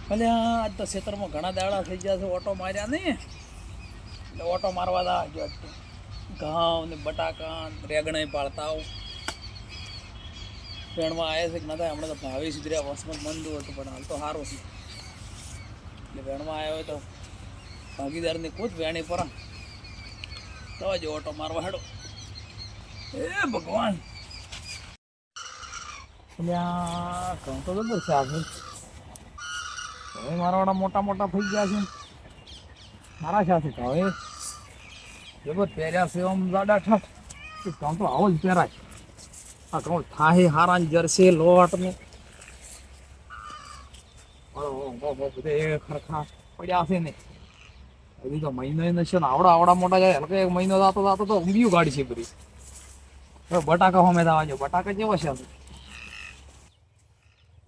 ભલે આજ તો ખેતરમાં ઘણા દાડા થઈ ગયા છે ઓટો માર્યા ને એટલે ઓટો મારવા દા જો ઘઉં ને બટાકા રેગણે પાળતા આવું વેણમાં આવ્યા છે કે ના થાય હમણાં તો ભાવી સુધર્યા વસમત મંદુ હતું પણ હાલ તો સારું છે એટલે વેણમાં આવ્યો હોય તો ભાગીદારની કૂદ વેણી પર તો જ ઓટો મારવા હેડો એ ભગવાન એટલે આ ઘઉં તો જબર છે આગળ હવે મારાવાળા મોટા મોટા થઈ ગયા છે મારા સાથે તો હવે જબર પહેર્યા છે આમ દાડા ઠઠ ઘઉં તો આવો જ પહેરાય આ ઘઉં થાહે હારા જરસે લોટ ને બધે ખરખા પડ્યા છે ને હજી તો મહિનો છે ને આવડા મોટા જાય હલકે એક મહિનો જાતો જાતો તો ઊંઘ્યું ગાડી છે બધી હવે બટાકા હોમે થવા જો બટાકા કેવો છે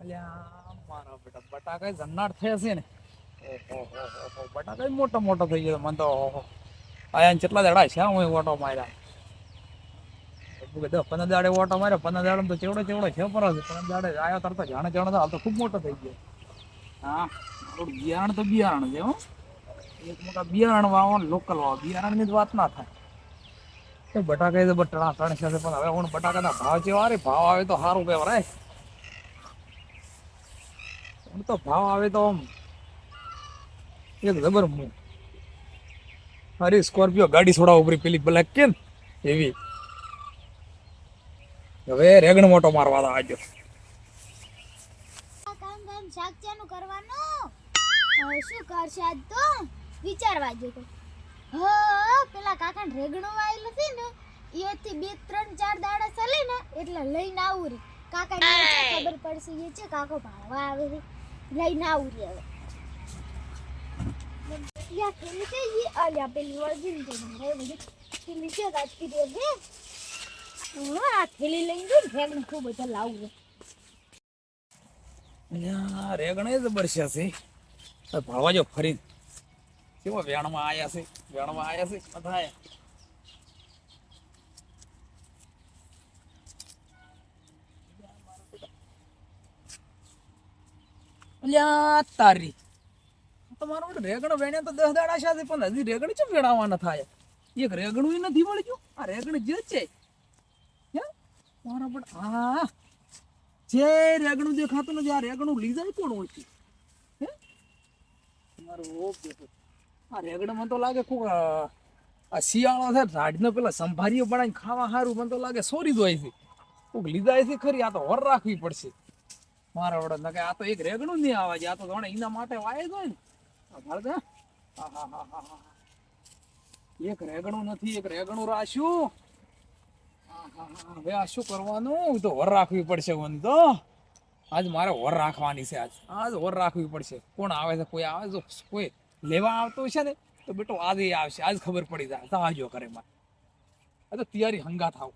અલ્યા મારા બેટા બટાકા જન્નાટ થયા છે ને ઓહો બટાકા મોટો થઈ ગયો મને તો આયા કેટલા દાડા છે હું ઓટો માર્યા 15 દાડે ઓટો માર્યો 15 દાડે તો ચેવડો છે પર 15 દાડે આવ્યો તરત જાણે હાલ તો ખૂબ મોટો થઈ ગયો હા થોડું બિયારણ તો બિયારણ છે હો એક મોટા બિયારણ વાવો લોકલ વાવો બિયારણની જ વાત ના થાય બટાકા તો ટણા ત્રણ છે પણ હવે હું બટાકાના ભાવ કેવા રે ભાવ આવે તો સારું કહેવાય તો ભાવ આવે તો એક જબર અરે સ્કોર્પિયો ગાડી છોડા ઉપરી પેલી બ્લેક કે એવી હવે રેગણ મોટો મારવા આવજો કામ શાકચાનું કરવાનું શું કરશે આજ તો વિચારવા જેતો હા પેલા કાકાને રેગણો વાયેલો છે ને એથી 2 3 4 દાડા ચાલે ને એટલે લઈને આવું રે કાકાને ખબર પડશે એ છે કાકો ભાળવા આવે રે લઈને આવું રે હવે યા થેલી છે ઈ આલ્યા પેલી વર્જિન છે મારે બધી થેલી છે ગાતી રે બે આ થેલી લઈને જો રેગણ ખૂબ બધા લાવું રે અહીંયા રેગણે જબર છે ભાળવા જો ફરી કેવો વેણમાં આયા છે બધા અલ્યા તારી તમારો રેગણ વેણ્યા તો 10 દાડા છે પણ હજી રેગણ ચમ વેણાવાના થાય એક રેગણું નથી મળ્યું આ રેગણ જ છે મારા પણ હા જે રેગણું દેખાતું નથી આ રેગણું લીધા કોણ હોય છે હે મારો ઓપ દેખો આ રેગણમાં તો લાગે કોક આ શિયાળો છે ઝાડને પેલા સંભારીઓ બનાવીને ખાવા સારું મને તો લાગે સોરી દોય છે કોક લીધા છે ખરી આ તો વર રાખવી પડશે મારા વડે કે આ તો એક રેગણું નહીં આવે છે આ તો જાણે એના માટે વાય જ હોય ને એક રેગણું નથી એક રેગણું રાખ્યું હવે આ શું કરવાનું તો વર રાખવી પડશે મને તો આજ મારે વર રાખવાની છે આજ વર રાખવી પડશે કોણ આવે છે કોઈ આવે તો કોઈ લેવા આવતો છે ને તો બેટો આજે આવશે આજ ખબર પડી જાય સાજો કરે મારે આ તો તૈયારી હંગા થાવ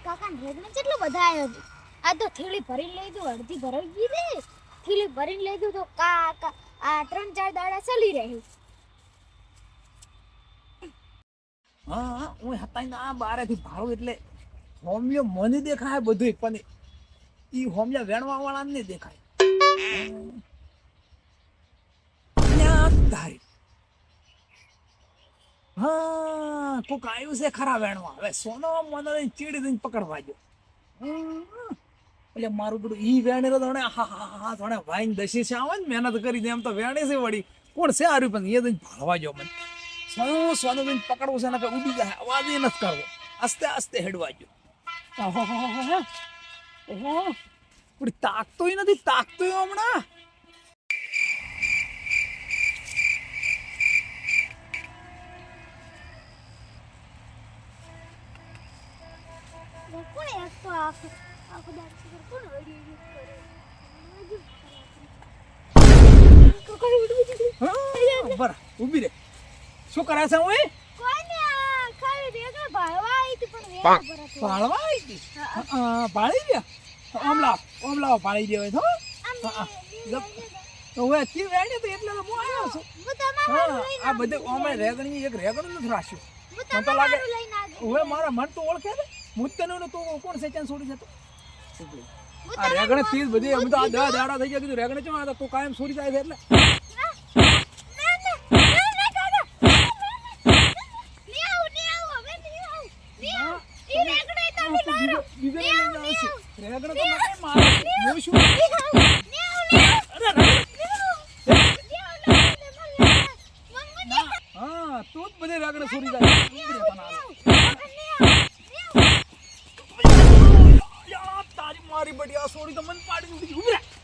કાકા રેગણ કેટલો બધા આવ્યો છે આ તો થેલી ભરીને લઈ દઉં અડધી ભરાઈ ગઈ રે થેલી ભરીને લઈ દઉં તો કાકા આ 3 4 દાડા ચાલી રહ્યું હા હું હતા આ બારેથી ભાડું એટલે હોમિયો મને દેખાય બધું પણ ઈ હોમિયા વેણવા વાળા ને દેખાય તારી હા કોક આવ્યું છે ખરા વેણવા હવે સોનો મને ચીડી દઈને પકડવા જો એટલે મારું બધું ઈ વેણે તો હા થોડે વાઈન દસી છે આવે ને મહેનત કરી એમ તો વેણે છે વળી કોણ છે આર્યું પણ એ દઈને ભાળવા જો મને સોનું દઈને પકડવું છે ને ઉડી જાય અવાજ એ નથી કરવો આસ્તે હેડવા જો તાકતોય નથી હમણાં કોણ એક તો આખો દાડ કોણ વડી કરે બરા ઊભી રે શું કરે છે હું કોને ખાલી રેગણ ભાળવા આવી હતી પણ ભાળવા આવી હતી ભાળી ગયા ઓમલા ભાળી ગયો તો હવે તી વેણી તો એટલે તો હું આવ્યો છું હું તમારું લઈને આ બધે ઓમે રેગણી એક રેગણું નથી રાખ્યું હું તમારું લઈને આવી હવે મારા મન તો ઓળખે છે હું તને ને તો કોણ સેચાન છોડી જતો આ રેગણે તીજ બધી અમે તો આ દાડા થઈ ગયા કીધું રેગણે ચમ આ તો કાયમ છોડી જાય છે એટલે રેગણે તો મને મારે હું શું હા તું જ બધી રેગણે છોડી જાય તારી મારી બડી આ છોડી તો મને પાડી દીધી ઉભી રહે